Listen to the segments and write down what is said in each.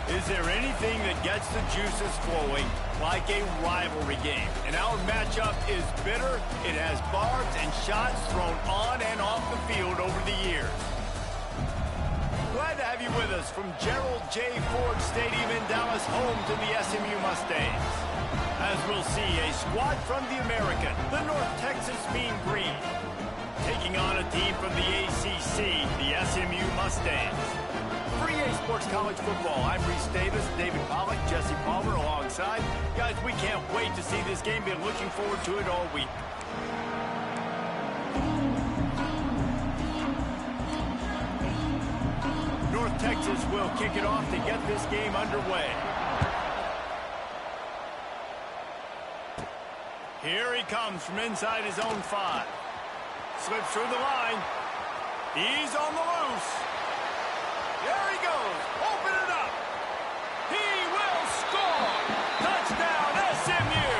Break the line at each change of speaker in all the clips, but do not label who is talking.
Is there anything that gets the juices flowing like a rivalry game? And our matchup is bitter. It has barbs and shots thrown on and off the field over the years. Glad to have you with us from Gerald J. Ford Stadium in Dallas, home to the SMU Mustangs. As we'll see, a squad from the American, the North Texas Mean Green, taking on a team from the ACC, the SMU Mustangs. For EA Sports College Football, I'm Reese Davis, David Pollack, Jesse Palmer alongside. Guys, we can't wait to see this game. Been looking forward to it all week. North Texas will kick it off to get this game underway. Here he comes from inside his own 5. Slips through the line. He's on the loose. There he goes. Open it up. He will score. Touchdown, SMU.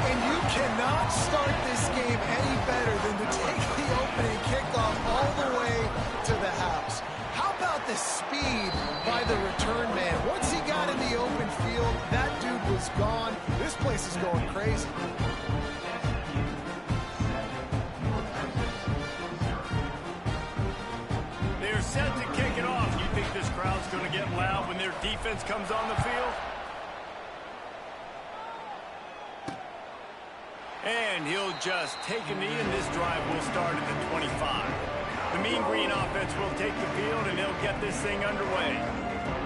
And you cannot start this game any better than to take the opening kickoff all the way to the house. How about the speed by the return man? Once he got in the open field, that dude was gone. This place is going crazy.
They're set to kick it off. You think this crowd's going to get loud when their defense comes on the field? And he'll just take a knee, and this drive will start at the 25. The Mean Green offense will take the field, and they'll get this thing underway.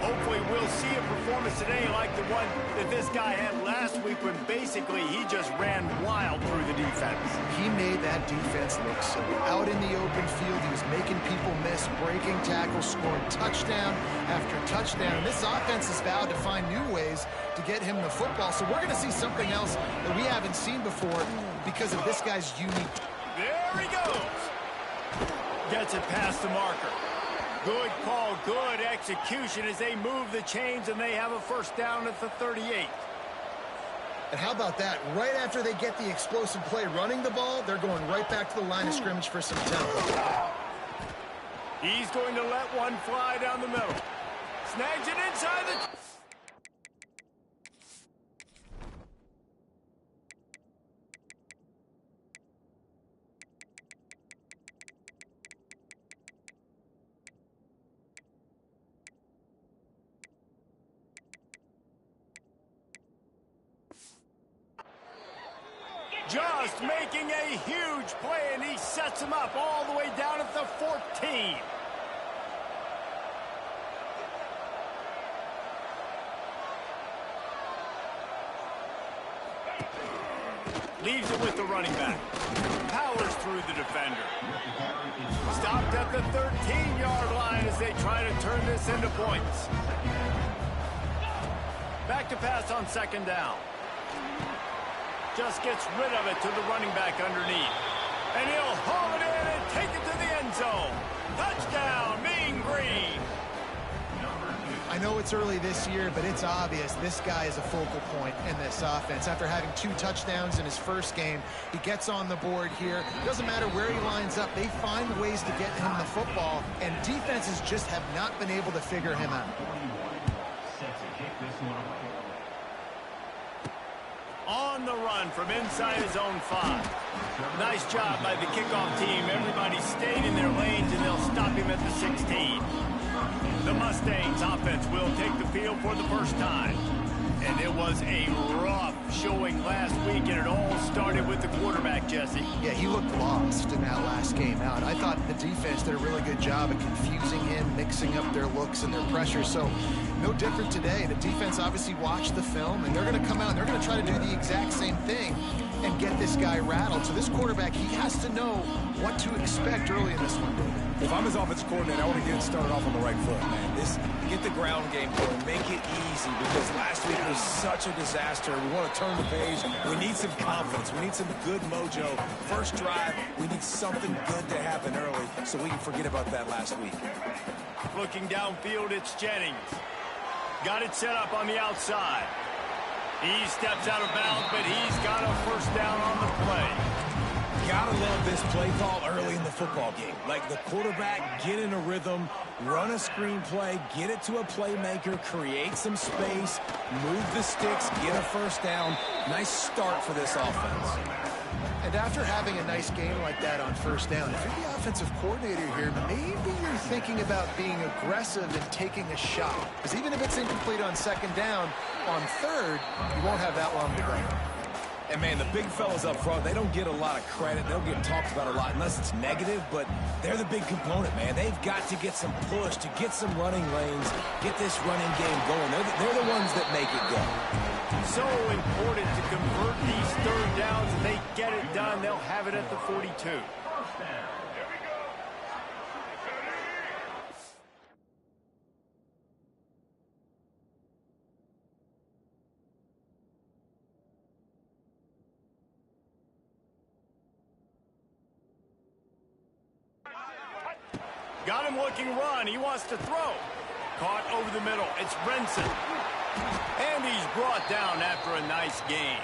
Hopefully we'll see a performance today like the one that this guy had last week when basically he just ran wild through the defense.
He made that defense look silly. Out in the open field, he was making people miss, breaking tackles, scoring touchdown after touchdown. And this offense has vowed to find new ways to get him the football. So we're going to see something else that we haven't seen before because of this guy's unique.
There he goes. Gets it past the marker. Good call, good execution as they move the chains, and they have a first down at the 38.
And how about that? Right after they get the explosive play running the ball, they're going right back to the line of scrimmage for some tempo.
He's going to let one fly down the middle. Snags it inside the... Just making a huge play, and he sets him up all the way down at the 14. Leaves it with the running back. Powers through the defender. Stopped at the 13-yard line as they try to turn this into points. Back to pass on second down. Just gets rid of it to the running back underneath. And he'll haul it in and take it to the end zone. Touchdown, Mean Green.
I know it's early this year, but it's obvious this guy is a focal point in this offense. After having 2 touchdowns in his first game, he gets on the board here. Doesn't matter where he lines up. They find ways to get him the football, and defenses just have not been able to figure him out.
On the run from inside his own 5. Nice job by the kickoff team. Everybody stayed in their lanes, and they'll stop him at the 16. The Mustangs offense will take the field for the first time. And it was a rough showing last week, and it all started with the quarterback, Jesse.
Yeah, he looked lost in that last game out. I thought the defense did a really good job of confusing him, mixing up their looks and their pressure. So no different today. The defense obviously watched the film, and they're going to come out and they're going to try to do the exact same thing and get this guy rattled. So this quarterback, he has to know what to expect early in this one, David.
If I'm his offensive coordinator, I want to get it started off on the right foot, man. Get the ground game going, make it easy, because last week was such a disaster. We want to turn the page. We need some confidence. We need some good mojo. First drive, we need something good to happen early so we can forget about that last week.
Looking downfield, it's Jennings. Got it set up on the outside. He steps out of bounds, but he's got a first down on the play.
Gotta love this play call early in the football game. Like the quarterback, get in a rhythm, run a screen play, get it to a playmaker, create some space, move the sticks, get a first down. Nice start for this offense.
And after having a nice game like that on first down, if you're the offensive coordinator here, maybe you're thinking about being aggressive and taking a shot. Because even if it's incomplete on second down, on third, you won't have that long to go.
And, man, the big fellas up front, they don't get a lot of credit. They don't get talked about a lot unless it's negative, but they're the big component, man. They've got to get some push, to get some running lanes, get this running game going. They're the ones that make it go.
So important to convert these third downs, and they get it done. They'll have it at the 42. Got him looking run. He wants to throw. Caught over the middle. It's Brinson. And he's brought down after a nice game.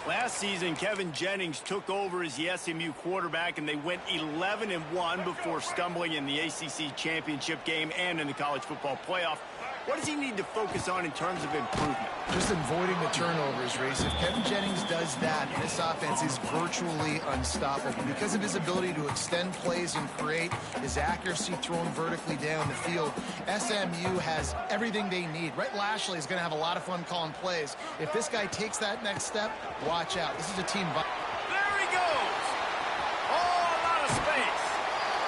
Last season, Kevin Jennings took over as the SMU quarterback, and they went 11-1 before stumbling in the ACC championship game and in the college football playoff. What does he need to focus on in terms of improvement?
Just avoiding the turnovers, Reese. If Kevin Jennings does that, this offense is virtually unstoppable because of his ability to extend plays and create, his accuracy thrown vertically down the field. SMU has everything they need. Rhett Lashley is going to have a lot of fun calling plays. If this guy takes that next step, watch out. This is a team.
There he goes. Oh, a lot of space.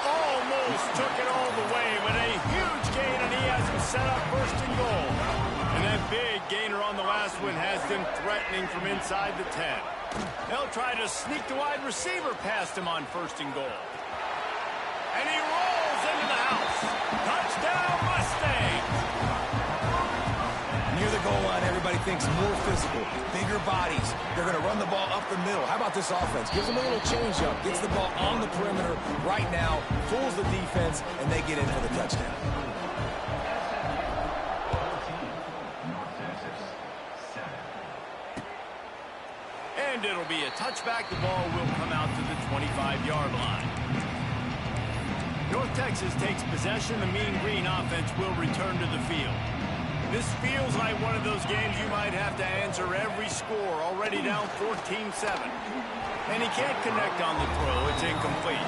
Almost took it all the way, but a huge gain, and he has him set up first and goal. And that big gainer on the last one has them threatening from inside the 10. They'll try to sneak the wide receiver past him on first and goal. And he rolls into the house. Touchdown, Mustangs!
Near the goal line, everybody thinks more physical, bigger bodies. They're going to run the ball up the middle. How about this offense? Gives them a little change-up, gets the ball on the perimeter right now, fools the defense, and they get in for the touchdown.
And it'll be a touchback. The ball will come out to the 25-yard line. North Texas takes possession. The Mean Green offense will return to the field. This feels like one of those games you might have to answer every score. Already down 14-7. And he can't connect on the throw. It's incomplete.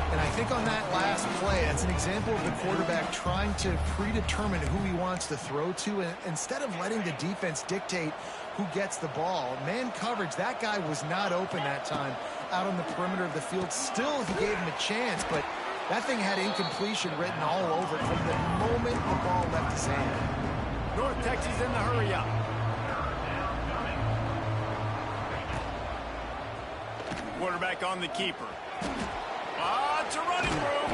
And I think on that last play, that's an example of the quarterback trying to predetermine who he wants to throw to. And instead of letting the defense dictate who gets the ball, man coverage, that guy was not open that time out on the perimeter of the field. Still, he gave him a chance, but that thing had incompletion written all over it from the moment the ball left his hand.
North Texas in the hurry-up. Quarterback on the keeper. It's a running room.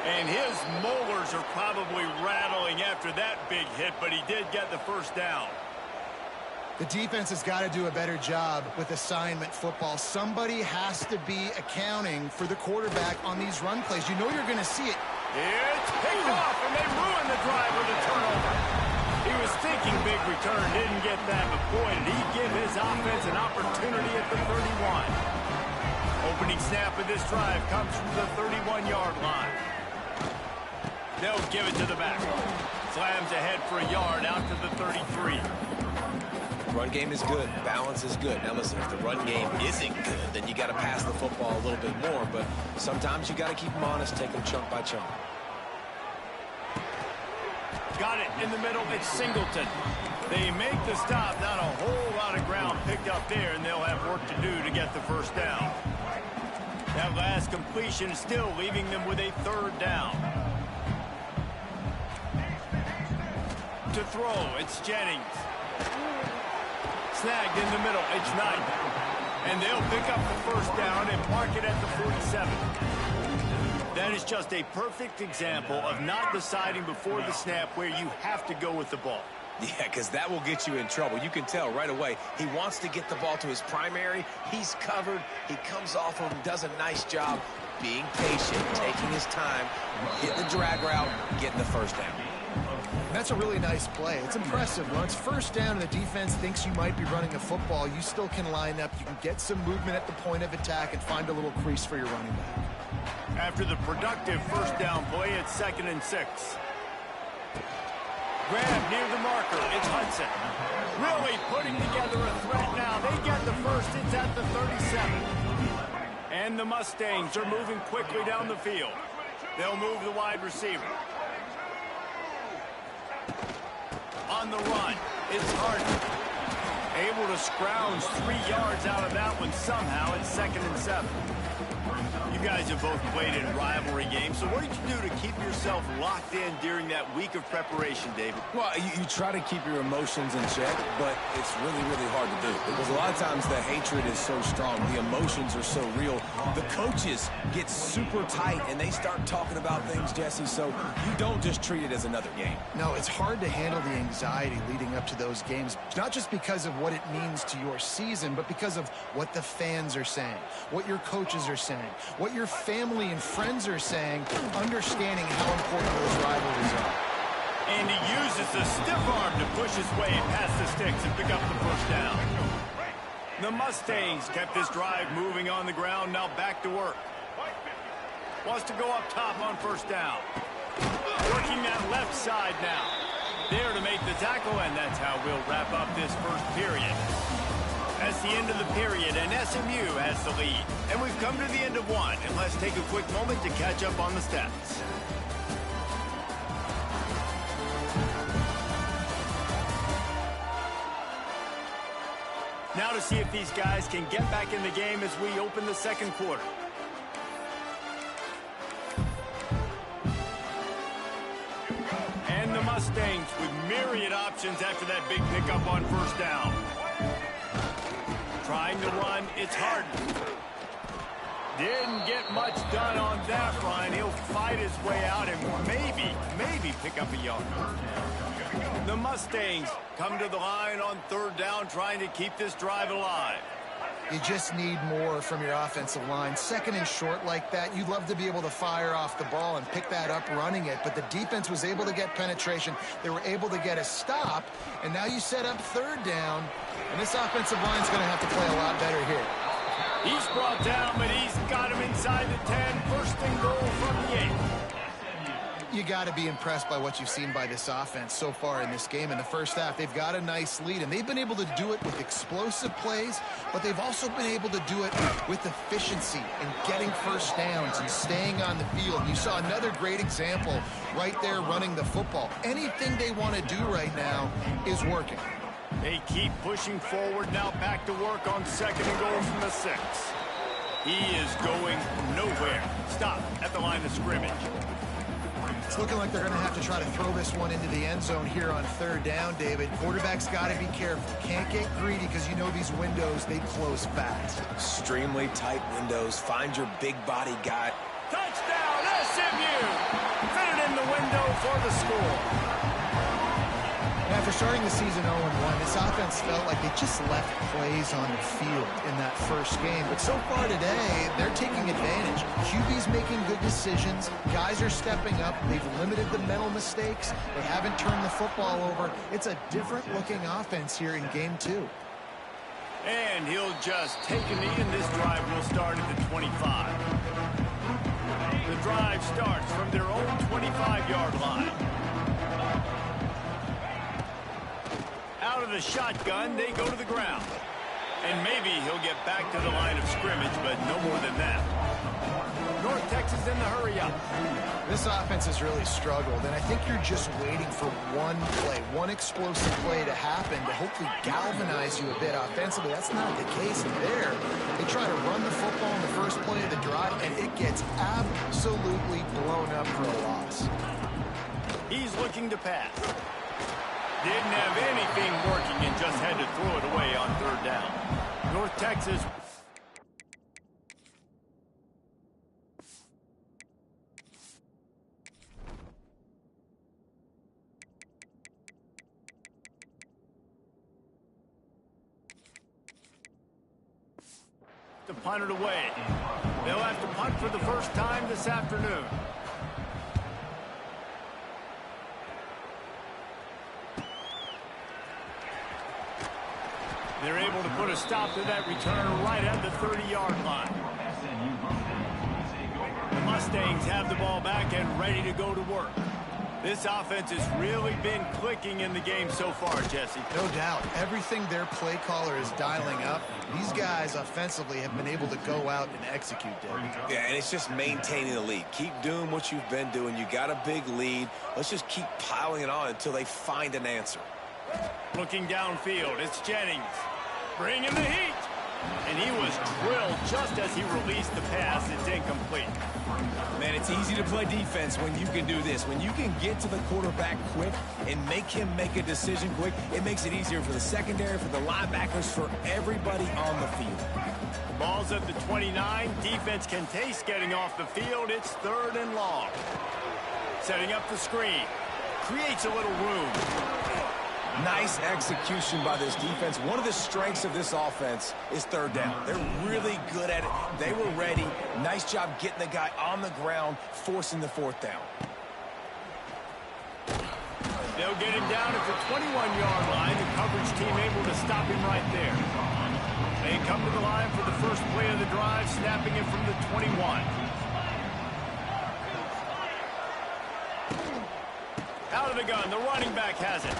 And his molars are probably rattling after that big hit, but he did get the first down.
The defense has got to do a better job with assignment football. Somebody has to be accounting for the quarterback on these run plays. You know you're going to see it.
It's picked off, and they ruin the drive with a turnover. He was thinking big return, didn't get that, but boy, did he give his offense an opportunity at the 31. Opening snap of this drive comes from the 31-yard line. They'll give it to the back. Slams ahead for a yard out to the 33.
Run game is good. Balance is good. Now, listen, if the run game isn't good, then you got to pass the football a little bit more, but sometimes you got to keep them honest, take them chunk by chunk.
Got it in the middle. It's Singleton. They make the stop. Not a whole lot of ground picked up there, and they'll have work to do to get the first down. That last completion is still leaving them with a third down. To throw, it's Jennings. Snagged in the middle. It's Knight. And they'll pick up the first down and mark it at the 47. That is just a perfect example of not deciding before the snap where you have to go with the ball.
Yeah, because that will get you in trouble. You can tell right away he wants to get the ball to his primary. He's covered. He comes off of him, does a nice job being patient, taking his time, getting the drag route, getting the first down.
That's a really nice play. It's impressive. When it's first down and the defense thinks you might be running a football, you still can line up. You can get some movement at the point of attack and find a little crease for your running back.
After the productive first down play, it's 2nd and 6. Grab near the marker. It's Hudson. Really putting together a threat now. They get the first. It's at the 37. And the Mustangs are moving quickly down the field. They'll move the wide receiver. On the run, it's Harden. Able to scrounge 3 yards out of that one somehow. It's 2nd and 7. You guys have both played in rivalry games, so what did you do to keep yourself locked in during that week of preparation, David?
Well, you try to keep your emotions in check, but it's really, really hard to do because a lot of times the hatred is so strong. The emotions are so real. The coaches get super tight, and they start talking about things, Jesse, so you don't just treat it as another game.
No, it's hard to handle the anxiety leading up to those games, not just because of what it means to your season, but because of what the fans are saying, what your coaches are saying, what your family and friends are saying, understanding how important those rivalries are.
And he uses the stiff arm to push his way past the sticks and pick up the first down. The Mustangs kept this drive moving on the ground, now back to work. Wants to go up top on first down. Working that left side now. There to make the tackle, and that's how we'll wrap up this first period. That's the end of the period, and SMU has the lead. And we've come to the end of one, and let's take a quick moment to catch up on the stats. Now to see if these guys can get back in the game as we open the second quarter. And the Mustangs with myriad options after that big pickup on first down. Trying to run, it's Harden. Didn't get much done on that run. He'll fight his way out and maybe pick up a yard. The Mustangs come to the line on third down, trying to keep this drive alive.
You just need more from your offensive line. 2nd and short like that, you'd love to be able to fire off the ball and pick that up running it, but the defense was able to get penetration. They were able to get a stop, and now you set up third down, and this offensive line's going to have to play a lot better here.
He's brought down, but he's got him inside the 10. First and goal from the 8.
You got to be impressed by what you've seen by this offense so far in this game. In the first half, they've got a nice lead, and they've been able to do it with explosive plays, but they've also been able to do it with efficiency and getting first downs and staying on the field. You saw another great example right there running the football. Anything they want to do right now is working.
They keep pushing forward, now back to work on 2nd and goal from the 6. He is going nowhere. Stop at the line of scrimmage.
It's looking like they're going to have to try to throw this one into the end zone here on third down, David. Quarterback's got to be careful. Can't get greedy because you know these windows, they close fast.
Extremely tight windows. Find your big body guy.
Touchdown, SMU! Fit it in the window for the score.
After starting the season 0-1, this offense felt like they just left plays on the field in that first game. But so far today, they're taking advantage. QB's making good decisions. Guys are stepping up. They've limited the mental mistakes. They haven't turned the football over. It's a different-looking offense here in Game 2.
And he'll just take a knee, and this drive will start at the 25. The drive starts from their own 25-yard line. Out of the shotgun, they go to the ground. And maybe he'll get back to the line of scrimmage, but no more than that. North Texas in the hurry-up.
This offense has really struggled, and I think you're just waiting for one play, one explosive play to happen to hopefully galvanize you a bit offensively. That's not the case there. They try to run the football in the first play of the drive, and it gets absolutely blown up for a loss.
He's looking to pass. Didn't have anything working and just had to throw it away on third down. North Texas. To punt it away. They'll have to punt for the first time this afternoon. They're able to put a stop to that return right at the 30-yard line. The Mustangs have the ball back and ready to go to work. This offense has really been clicking in the game so far, Jesse.
No doubt. Everything their play caller is dialing up, these guys offensively have been able to go out and execute, David.
Yeah, and it's just maintaining the lead. Keep doing what you've been doing. You got a big lead. Let's just keep piling it on until they find an answer.
Looking downfield, it's Jennings. Bringing the heat. And he was drilled just as he released the pass. It's incomplete.
Man, it's easy to play defense when you can do this. When you can get to the quarterback quick and make him make a decision quick, it makes it easier for the secondary, for the linebackers, for everybody on the field.
The ball's at the 29. Defense can taste getting off the field. It's 3rd and long. Setting up the screen. Creates a little room.
Nice execution by this defense. One of the strengths of this offense is 3rd down. They're really good at it. They were ready. Nice job getting the guy on the ground, forcing the 4th down.
They'll get him down at the 21-yard line. The coverage team able to stop him right there. They come to the line for the first play of the drive, snapping it from the 21. Out of the gun, the running back has it.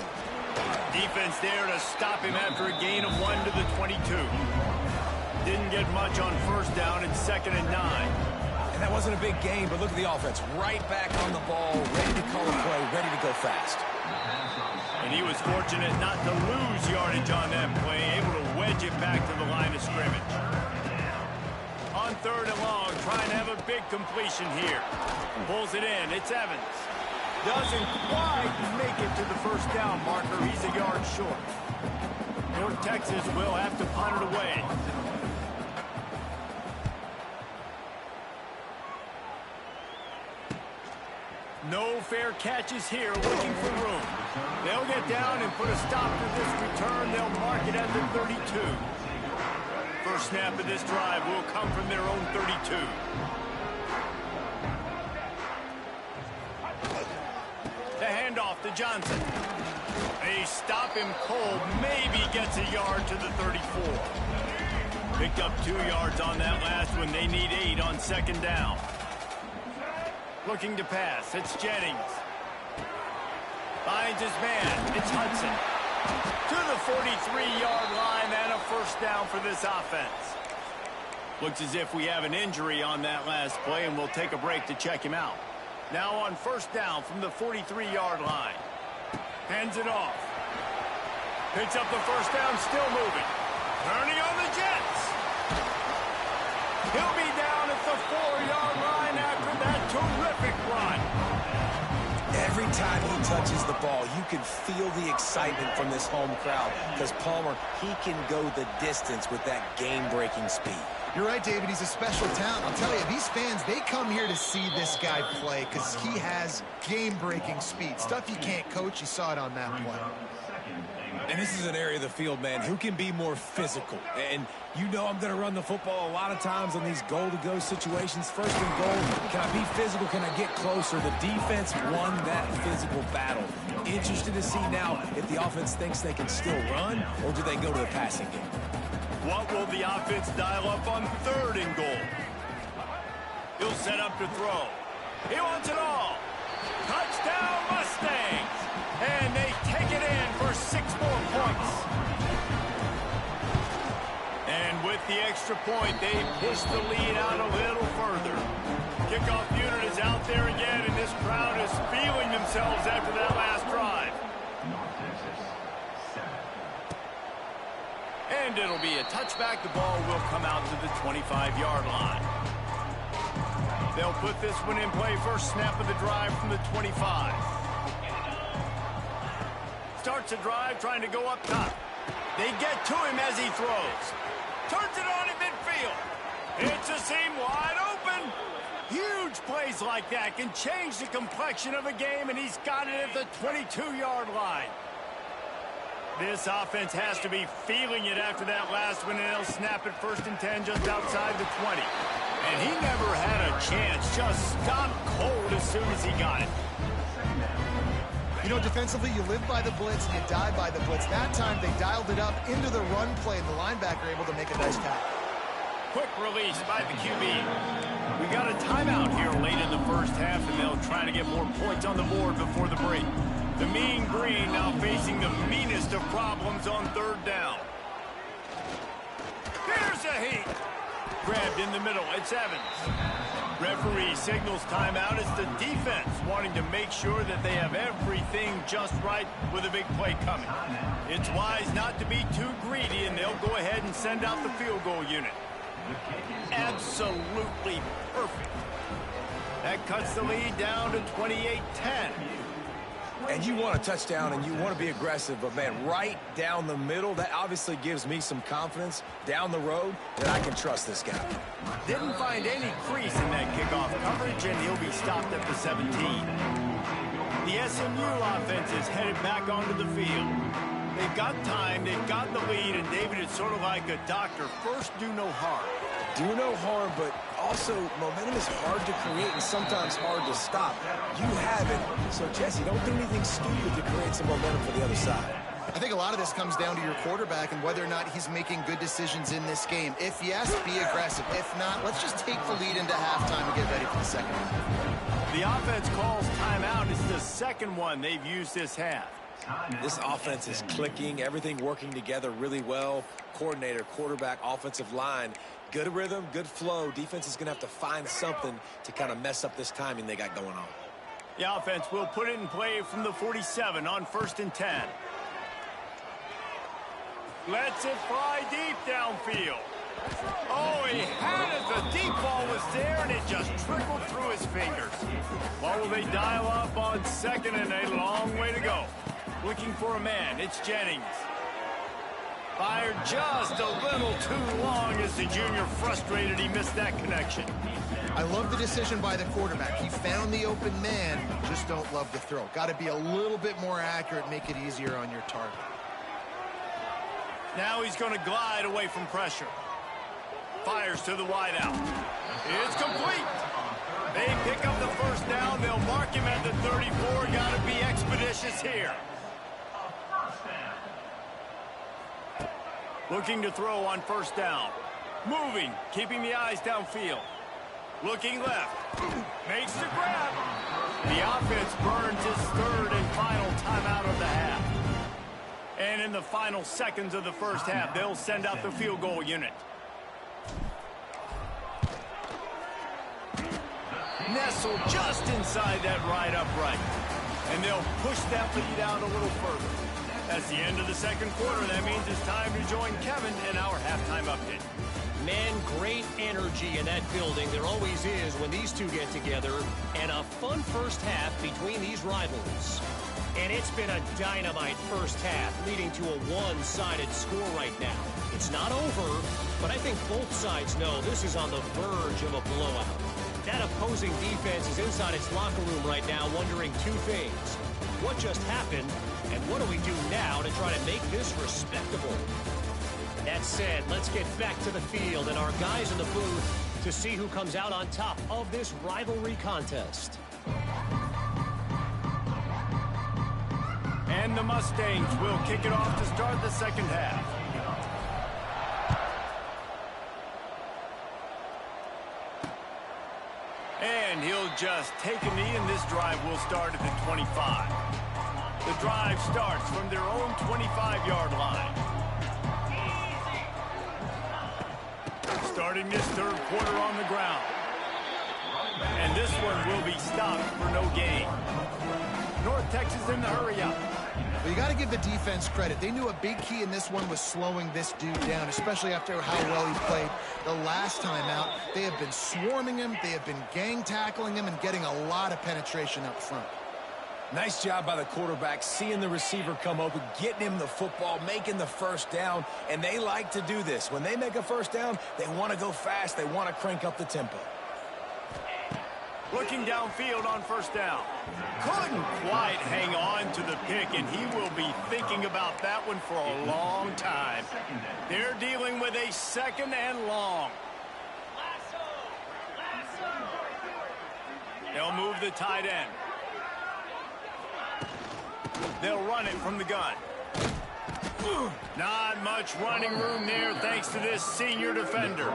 Defense there to stop him after a gain of 1 to the 22. Didn't get much on 1st down and 2nd and 9.
And that wasn't a big gain, but look at the offense. Right back on the ball, ready to call a play, ready to go fast.
And he was fortunate not to lose yardage on that play, able to wedge it back to the line of scrimmage. On 3rd and long, trying to have a big completion here. Pulls it in, it's Evans. Doesn't quite make it to the 1st down marker. He's a yard short. North Texas will have to punt it away. No fair catches here, looking for room. They'll get down and put a stop to this return. They'll mark it at the 32. First snap of this drive will come from their own 32. The handoff to Johnson. They stop him cold. Maybe gets a yard to the 34. Picked up 2 yards on that last one. They need 8 on 2nd down. Looking to pass. It's Jennings. Finds his man. It's Hudson. To the 43-yard line and a 1st down for this offense. Looks as if we have an injury on that last play, and we'll take a break to check him out. Now on 1st down from the 43-yard line. Hands it off. Picks up the 1st down, still moving. Turning on the Jets. He'll be down at the 4-yard line after that terrific run.
Every time he touches the ball, you can feel the excitement from this home crowd because Palmer, he can go the distance with that game-breaking speed.
You're right, David. He's a special talent. I'll tell you, these fans, they come here to see this guy play because he has game-breaking speed. Stuff you can't coach. You saw it on that play.
And this is an area of the field, man, who can be more physical. And you know I'm going to run the football a lot of times on these goal-to-go situations. 1st and goal, can I be physical? Can I get closer? The defense won that physical battle. Interested to see now if the offense thinks they can still run or do they go to the passing game.
What will the offense dial up on 3rd and goal? He'll set up to throw. He wants it all. Touchdown Mustangs. And they take it in for 6 more points. And with the extra point, they push the lead out a little further. Kickoff unit is out there again, and this crowd is feeling themselves after that last drive. And it'll be a touchback. The ball will come out to the 25-yard line. They'll put this one in play. First snap of the drive from the 25. Starts a drive trying to go up top. They get to him as he throws. Turns it on in midfield. It's a seam wide open. Huge plays like that can change the complexion of a game, and he's got it at the 22-yard line. This offense has to be feeling it after that last one, and they'll snap it 1st and 10 just outside the 20. And he never had a chance, just stopped cold as soon as he got it.
You know, defensively, you live by the blitz and you die by the blitz. That time, they dialed it up into the run play, and the linebacker able to make a nice tackle.
Quick release by the QB. We got a timeout here late in the first half, and they'll try to get more points on the board before the break. The Mean Green now facing the meanest of problems on third down. Here's a heat. Grabbed in the middle. It's Evans. Referee signals timeout. It's the defense wanting to make sure that they have everything just right with a big play coming. It's wise not to be too greedy, and they'll go ahead and send out the field goal unit. Absolutely perfect. That cuts the lead down to 28-10.
And you want a touchdown and you want to be aggressive, but man, right down the middle, that obviously gives me some confidence down the road that I can trust this guy.
Didn't find any crease in that kickoff coverage, and he'll be stopped at the 17. The SMU offense is headed back onto the field. They've got time, they've got the lead, and David, it's sort of like a doctor. First, do no harm.
Do no harm, but also momentum is hard to create and sometimes hard to stop. You have it, so Jesse, don't do anything stupid to create some momentum for the other side.
I think a lot of this comes down to your quarterback and whether or not he's making good decisions in this game. If yes, be aggressive. If not, let's just take the lead into halftime and get ready for the second half.
The offense calls timeout. It's the second one they've used this half.
This offense is clicking, everything working together really well. Coordinator, quarterback, offensive line, good rhythm, good flow. Defense is going to have to find something to kind of mess up this timing they got going on.
The offense will put it in play from the 47 on 1st and 10. Lets it fly deep downfield. Oh, he had it. The deep ball was there, and it just trickled through his fingers. What will they dial up on second, and a long way to go? Looking for a man. It's Jennings. Fired just a little too long as the junior frustrated he missed that connection.
I love the decision by the quarterback. He found the open man, just don't love the throw. Got to be a little bit more accurate, make it easier on your target.
Now he's going to glide away from pressure. Fires to the wideout. It's complete. They pick up the first down. They'll mark him at the 34. Got to be expeditious here. Looking to throw on 1st down. Moving, keeping the eyes downfield. Looking left. Makes the grab. The offense burns his 3rd and final timeout of the half. And in the final seconds of the first half, they'll send out the field goal unit. Nestled just inside that right upright. And they'll push that lead out a little further. That's the end of the second quarter. That means it's time to join Kevin in our halftime update.
Man, great energy in that building. There always is when these two get together. And a fun first half between these rivals. And it's been a dynamite first half, leading to a one-sided score right now. It's not over, but I think both sides know this is on the verge of a blowout. That opposing defense is inside its locker room right now wondering two things. What just happened, and what do we do now to try to make this respectable? That said, let's get back to the field and our guys in the booth to see who comes out on top of this rivalry contest.
And the Mustangs will kick it off to start the second half. And he'll just take a knee, and this drive will start at the 25. The drive starts from their own 25-yard line. Starting this third quarter on the ground. And this one will be stopped for no gain. North Texas in the hurry up.
Well, you got to give the defense credit. They knew a big key in this one was slowing this dude down, especially after how well he played the last time out. They have been swarming him. They have been gang tackling him and getting a lot of penetration up front.
Nice job by the quarterback, seeing the receiver come open, getting him the football, making the first down, and they like to do this. When they make a first down, they want to go fast. They want to crank up the tempo.
Looking downfield on first down. Couldn't quite hang on to the pick, and he will be thinking about that one for a long time. They're dealing with a second and long. They'll move the tight end. They'll run it from the gun. Not much running room there thanks to this senior defender.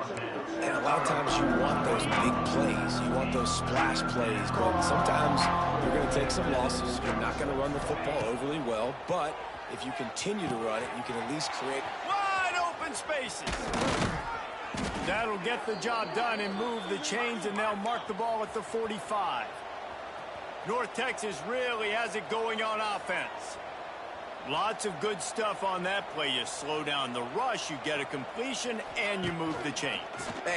And a lot of times you want those big plays. You want those splash plays. But sometimes you're going to take some losses. You're not going to run the football overly well. But if you continue to run it, you can at least create
Wide open spaces. That'll get the job done and move the chains, and they'll mark the ball at the 45. North Texas really has it going on offense. Lots of good stuff on that play. You slow down the rush, you get a completion, and you move the chains.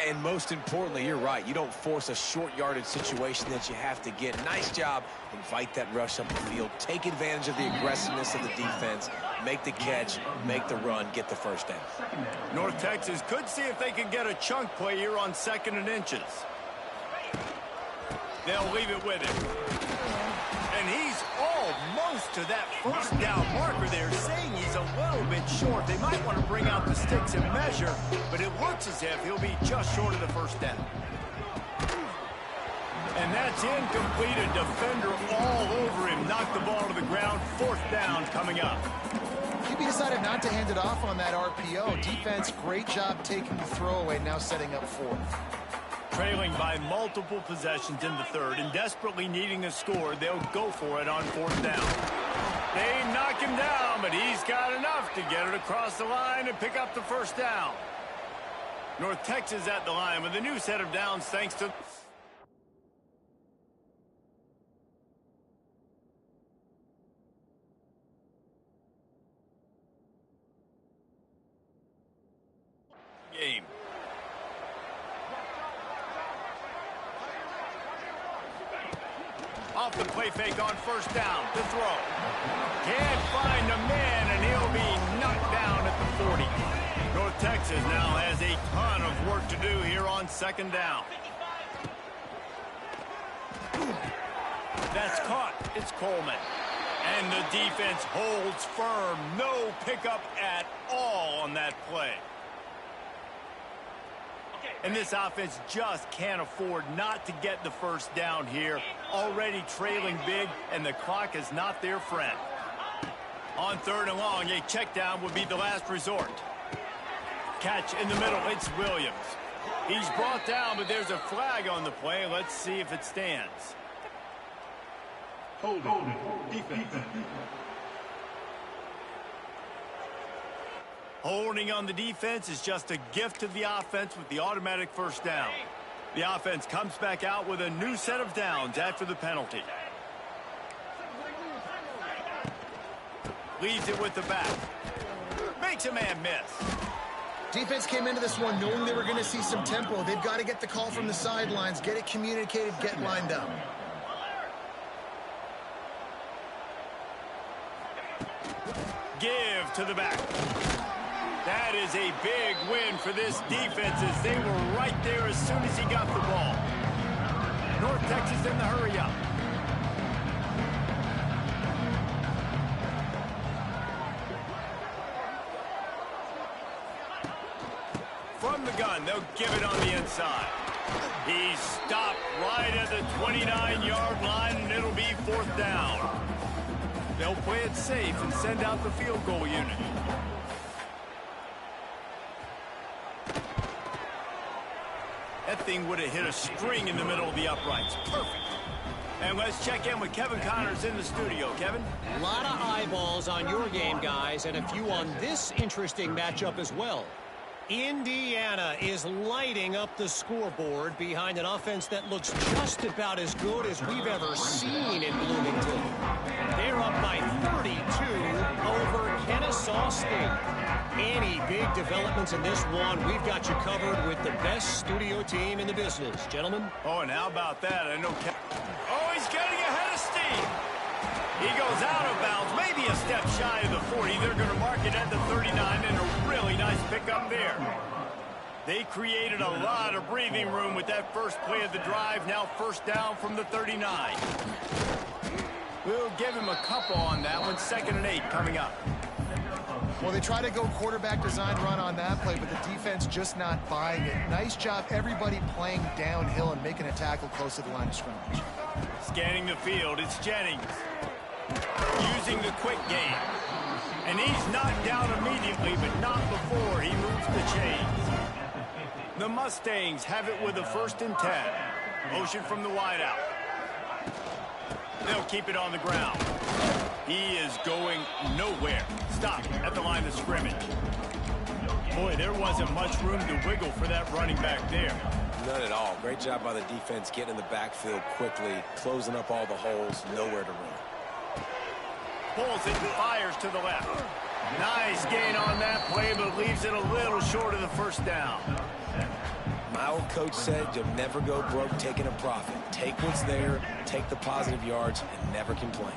And most importantly, you're right. You don't force a short yardage situation that you have to get. Nice job. Invite that rush up the field. Take advantage of the aggressiveness of the defense. Make the catch, make the run, get the first down.
North Texas could see if they can get a chunk play here on 2nd and inches. They'll leave it with him. And he's almost to that first down marker there, saying he's a little bit short. They might want to bring out the sticks and measure, but it looks as if he'll be just short of the first down. And that's incomplete. A defender all over him. Knocked the ball to the ground. 4th down coming up.
QB decided not to hand it off on that RPO. Defense, great job taking the throwaway, now setting up 4th.
Trailing by multiple possessions in the 3rd and desperately needing a score, they'll go for it on 4th down. They knock him down, but he's got enough to get it across the line and pick up the first down. North Texas at the line with a new set of downs thanks to game. Off the play fake on 1st down. The throw. Can't find a man, and he'll be knocked down at the 40. North Texas now has a ton of work to do here on 2nd down. That's caught. It's Coleman. And the defense holds firm. No pickup at all on that play. And this offense just can't afford not to get the first down here. Already trailing big, and the clock is not their friend. On 3rd and long, a check down would be the last resort. Catch in the middle, it's Williams. He's brought down, but there's a flag on the play. Let's see if it stands.
Hold defense.
Holding on the defense is just a gift to the offense with the automatic first down. The offense comes back out with a new set of downs after the penalty. Leaves it with the back. Makes a man miss.
Defense came into this one knowing they were going to see some tempo. They've got to get the call from the sidelines, get it communicated, get lined up.
Give to the back. That is a big win for this defense as they were right there as soon as he got the ball. North Texas in the hurry up. From the gun, they'll give it on the inside. He's stopped right at the 29-yard line, and it'll be 4th down. They'll play it safe and send out the field goal unit. That thing would have hit a string in the middle of the uprights. Perfect. And let's check in with Kevin Connors in the studio. Kevin?
A lot of eyeballs on your game, guys, and a few on this interesting matchup as well. Indiana is lighting up the scoreboard behind an offense that looks just about as good as we've ever seen in Bloomington. They're up by 32 over Kennesaw State. Any big developments in this one, we've got you covered with the best studio team in the business. Gentlemen?
Oh, and how about that? I know Oh, he's getting ahead of steam. He goes out of bounds, maybe a step shy of the 40. They're going to mark it at the 39, and a really nice pickup there. They created a lot of breathing room with that first play of the drive. Now 1st down from the 39. We'll give him a couple on that one. 2nd and 8 coming up.
Well, they try to go quarterback design run on that play, but the defense just not buying it. Nice job, everybody playing downhill and making a tackle close to the line of scrimmage.
Scanning the field, it's Jennings. using the quick game. And he's knocked down immediately, but not before he moves the chains. The Mustangs have it with a 1st and 10. Motion from the wideout. They'll keep it on the ground. He is going nowhere. Stop at the line of scrimmage. Boy, there wasn't much room to wiggle for that running back there.
None at all. Great job by the defense getting in the backfield quickly, closing up all the holes, nowhere to run.
Pulls it and fires to the left. Nice gain on that play, but leaves it a little short of the 1st down.
My old coach said you'll never go broke taking a profit. Take what's there, take the positive yards, and never complain.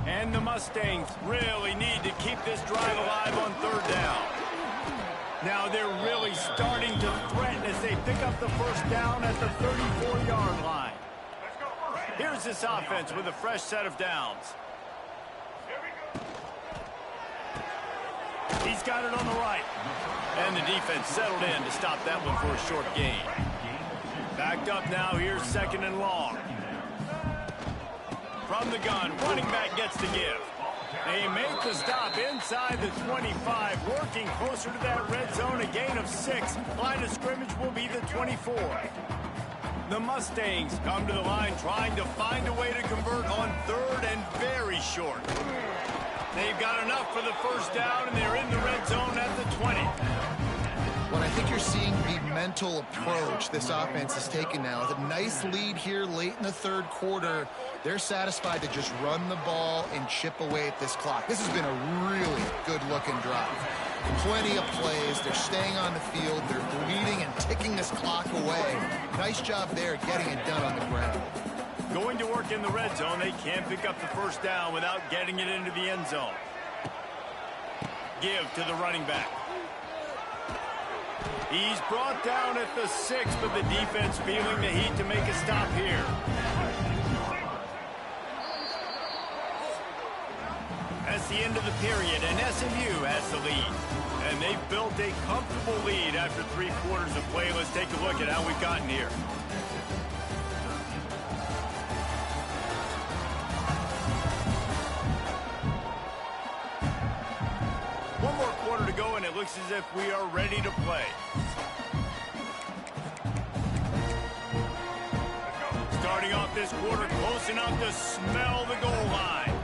And the Mustangs really need to keep this drive alive on 3rd down. Now they're really starting to threaten as they pick up the 1st down at the 34-yard line. Here's this offense with a fresh set of downs. He's got it on the right. And the defense settled in to stop that one for a short gain. Backed up now, here's 2nd and long. From the gun, running back gets the give. They make the stop inside the 25, working closer to that red zone, a gain of 6. Line of scrimmage will be the 24. The Mustangs come to the line trying to find a way to convert on 3rd and very short. They've got enough for the 1st down, and they're in the red zone at the 20.
Well, I think you're seeing the mental approach this offense has taken now. With a nice lead here late in the 3rd quarter, they're satisfied to just run the ball and chip away at this clock. This has been a really good-looking drive. Plenty of plays. They're staying on the field. They're bleeding and ticking this clock away. Nice job there getting it done on the ground.
Going to work in the red zone, they can't pick up the 1st down without getting it into the end zone. Give to the running back. He's brought down at the 6, but the defense feeling the heat to make a stop here. That's the end of the period, and SMU has the lead. And they've built a comfortable lead after 3 quarters of play. Let's take a look at how we've gotten here. One more quarter to go, and it looks as if we are ready to play. Starting off this quarter close enough to smell the goal line.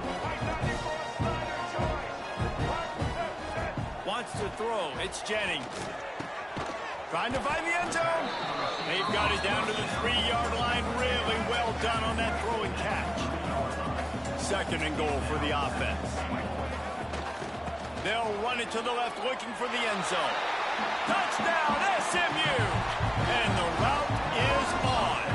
Wants to throw. It's Jennings. Trying to find the end zone. They've got it down to the 3-yard line. Really well done on that throw and catch. 2nd and goal for the offense. They'll run it to the left, looking for the end zone. Touchdown, SMU! And the route is on.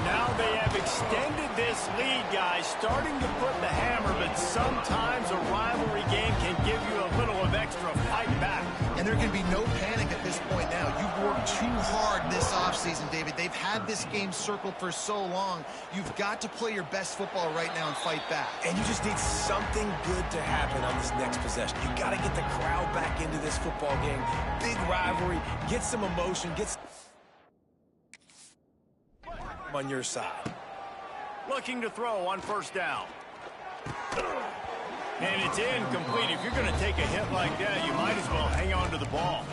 Now they have extended this lead, guys, starting to put the hammer, but sometimes a rivalry game can give you a little of extra fight back.
And there can be no panic at this point now. You've worked too hard this offseason, David. They've had this game circled for so long. You've got to play your best football right now and fight back.
And you just need something good to happen on this next possession. You got to get the crowd back into this football game. Big rivalry. Get some emotion. Get some on your side.
Looking to throw on 1st down. And it's incomplete. If you're going to take a hit like that, you might as well hang on to the ball.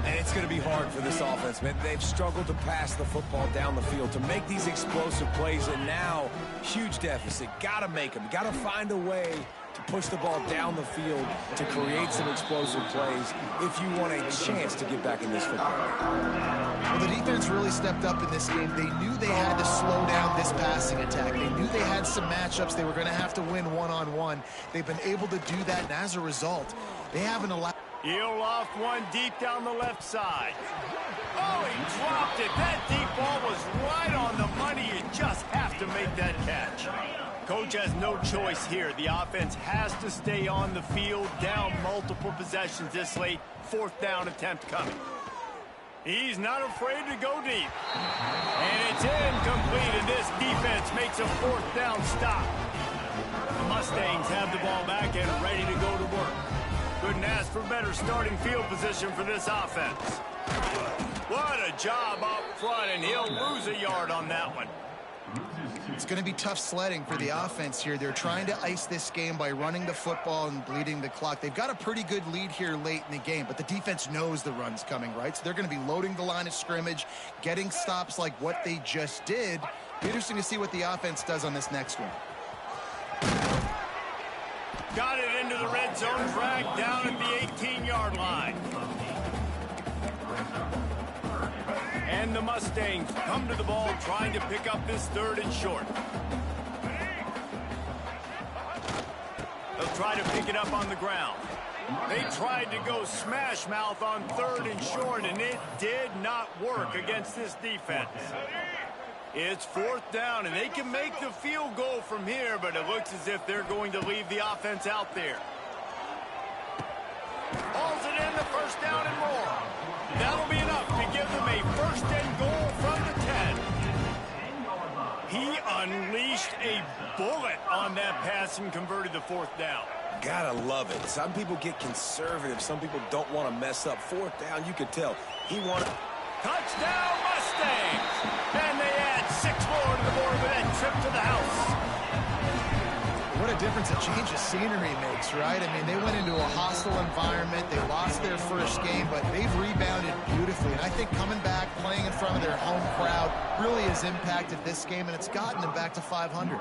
And it's going to be hard for this offense, man. They've struggled to pass the football down the field to make these explosive plays, and now huge deficit. Got to make them. Got to find a way to push the ball down the field to create some explosive plays if you want a chance to get back in this football game.
Well, the defense really stepped up in this game. They knew they had to slow down this passing attack. They knew they had some matchups they were going to have to win one-on-one. They've been able to do that, and as a result, they haven't allowed...
He'll loft one deep down the left side. Oh, he dropped it. That deep ball was right on the money. You just have to make that catch. Coach has no choice here. The offense has to stay on the field, down multiple possessions this late. 4th down attempt coming. He's not afraid to go deep. And it's incomplete, and this defense makes a 4th down stop. The Mustangs have the ball back and ready to go to work. Couldn't ask for better starting field position for this offense. What a job up front, and he'll lose a yard on that one.
It's going to be tough sledding for the offense here. They're trying to ice this game by running the football and bleeding the clock. They've got a pretty good lead here late in the game, but the defense knows the run's coming, right? So they're going to be loading the line of scrimmage, getting stops like what they just did. Be interesting to see what the offense does on this next one.
Got it into the red zone, dragged down at the 18-yard line. And the Mustangs come to the ball trying to pick up this 3rd and short. They'll try to pick it up on the ground. They tried to go smash mouth on 3rd and short, and it did not work against this defense. It's 4th down, and they can make the field goal from here, but it looks as if they're going to leave the offense out there. Hauls it in, the 1st down and more. That'll be enough to give them a 1st and goal from the 10. He unleashed a bullet on that pass and converted the 4th down.
Gotta love it. Some people get conservative. Some people don't want to mess up. 4th down, you could tell. He wanted...
Touchdown, Mustangs! And they add 6 more to the board with that trip to the house.
What a difference a change of scenery makes, right? I mean, they went into a hostile environment. They lost their first game, but they've rebounded beautifully. And I think coming back, playing in front of their home crowd really has impacted this game, and it's gotten them back to 500.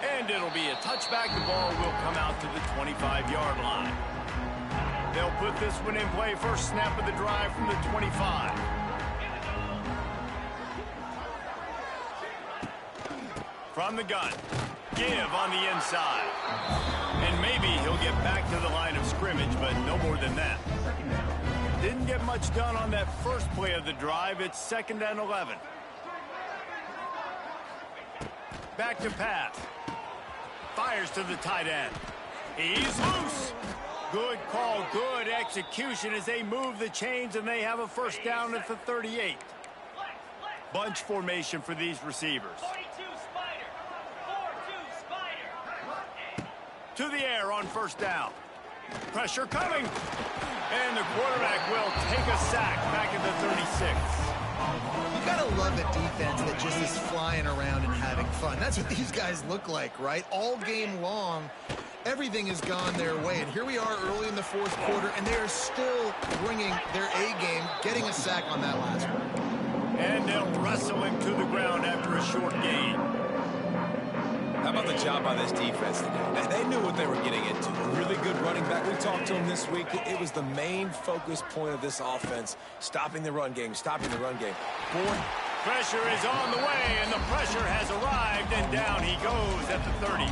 And it'll be a touchback. The ball will come out to the 25-yard line. They'll put this one in play. First snap of the drive from the 25. From the gun. Give on the inside. And maybe he'll get back to the line of scrimmage, but no more than that. Didn't get much done on that first play of the drive. It's 2nd and 11. Back to pass. Fires to the tight end. He's loose. Good call, good execution as they move the chains, and they have a 1st down at the 38. Bunch formation for these receivers. To the air on 1st down. Pressure coming. And the quarterback will take a sack back at the 36.
You gotta love a defense that just is flying around and having fun. That's what these guys look like, right? All game long, everything has gone their way. And here we are early in the 4th quarter, and they are still bringing their A game, getting a sack on that last one.
And they'll wrestle him to the ground after a short gain.
How about the job by this defense today? They knew what they were getting into. A really good running back. We talked to him this week. It was the main focus point of this offense, stopping the run game, stopping the run game.
Pressure is on the way, and the pressure has arrived, and down he goes at the 30.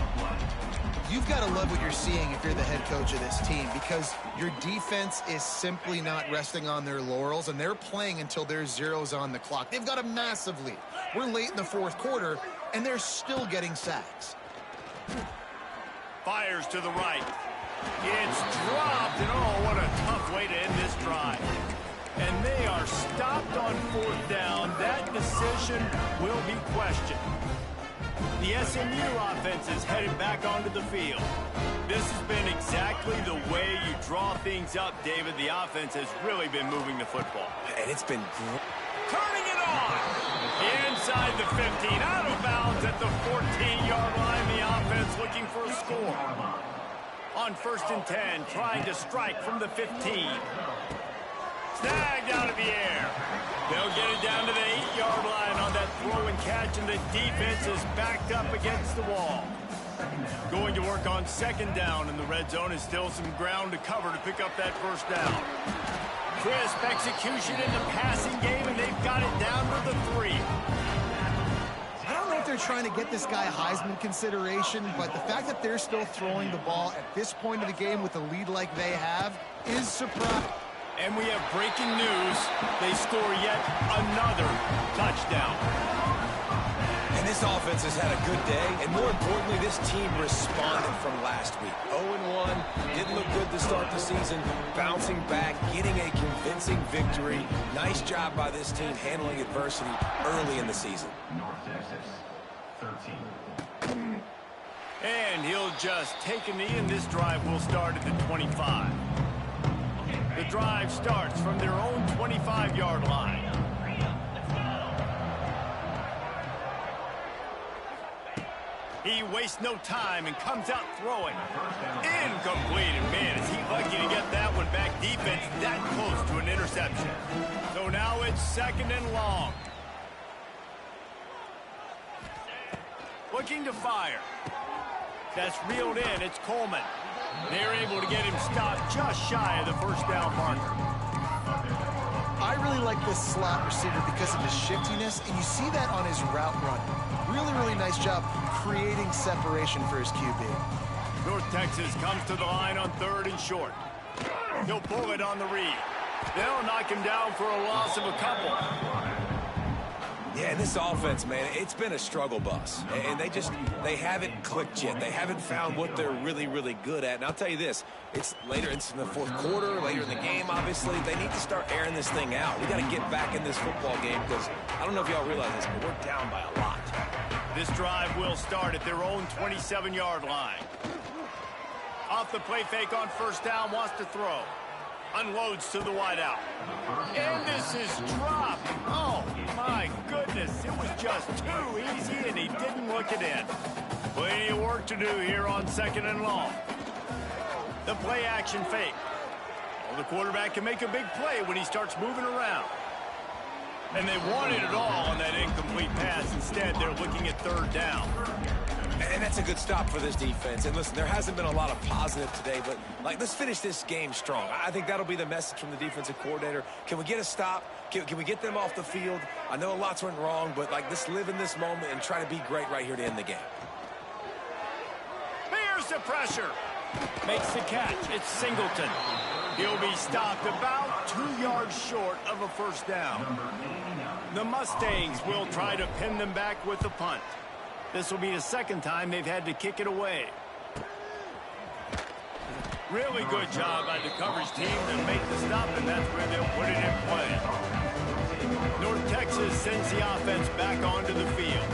You've got to love what you're seeing if you're the head coach of this team, because your defense is simply not resting on their laurels, and they're playing until there's zeros on the clock. They've got a massive lead. We're late in the 4th quarter, and they're still getting sacks.
Fires to the right. It's dropped, and oh, what a tough way to end this drive. And they are stopped on 4th down. That decision will be questioned. The SMU offense is headed back onto the field. This has been exactly the way you draw things up, David. The offense has really been moving the football.
And it's been great.
Turning it on. Inside the 15, out of bounds at the 14-yard line. The offense looking for a score. On 1st and 10, trying to strike from the 15. Snagged out of the air. They'll get it down to the 8-yard line on that throw and catch, and the defense is backed up against the wall. Going to work on 2nd down, and the red zone is still some ground to cover to pick up that 1st down. Crisp execution in the passing game, and they've got it down to the 3.
I don't know if they're trying to get this guy Heisman consideration, but the fact that they're still throwing the ball at this point of the game with a lead like they have is surprising.
And we have breaking news. They score yet another touchdown.
And this offense has had a good day, and more importantly, this team responded from last week. 0-1, didn't look good to start the season, bouncing back, getting a convincing victory. Nice job by this team handling adversity early in the season.
And he'll just take a knee, and this drive will start at the 25. The drive starts from their own 25-yard line. He wastes no time and comes out throwing. Incomplete. And man, is he lucky to get that one back. Defense that close to an interception. So now it's 2nd and long. Looking to fire. That's reeled in. It's Coleman. They're able to get him stopped just shy of the first down marker.
I really like this slot receiver because of his shiftiness, and you see that on his route run. Really, really nice job creating separation for his QB.
North Texas comes to the line on 3rd and short. He'll pull it on the read. They'll knock him down for a loss of a couple.
Yeah, and this offense, man, it's been a struggle bus. And they haven't clicked yet. They haven't found what they're really, really good at. And I'll tell you this, it's later in the 4th quarter, later in the game, obviously. They need to start airing this thing out. We got to get back in this football game because I don't know if y'all realize this, but we're down by a lot.
This drive will start at their own 27-yard line. Off the play fake on 1st down, wants to throw. Unloads to the wideout. And this is dropped. Oh, my goodness. It was just too easy, and he didn't look it in. Plenty of work to do here on 2nd and long. The play action fake. Well, the quarterback can make a big play when he starts moving around. And they wanted it all on that incomplete pass. Instead, they're looking at 3rd down.
And that's a good stop for this defense. And listen, there hasn't been a lot of positive today, but, let's finish this game strong. I think that'll be the message from the defensive coordinator. Can we get a stop? Can we get them off the field? I know lots went wrong, but, let's live in this moment and try to be great right here to end the game.
Here's the pressure. Makes the catch. It's Singleton. He'll be stopped about 2 yards short of a 1st down. The Mustangs will try to pin them back with the punt. This will be the 2nd time they've had to kick it away. Really good job by the coverage team to make the stop, and that's where they'll put it in play. North Texas sends the offense back onto the field.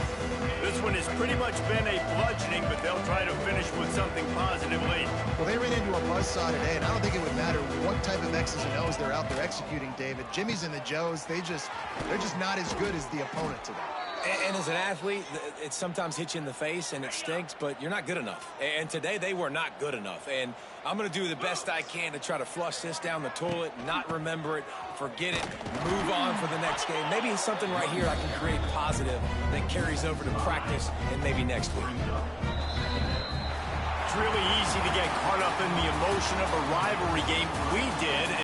This one has pretty much been a bludgeoning, but they'll try to finish with something positive late.
Well, they ran into a buzzsaw today, and I don't think it would matter what type of X's and O's they're out there executing, David. Jimmy's and the Joes, they're just not as good as the opponent today.
And as an athlete, it sometimes hits you in the face and it stinks, but you're not good enough. And today they were not good enough. And I'm going to do the best I can to try to flush this down the toilet, not remember it, forget it, move on for the next game. Maybe it's something right here I can create positive that carries over to practice and maybe next week.
It's really easy to get caught up in the emotion of a rivalry game. We did.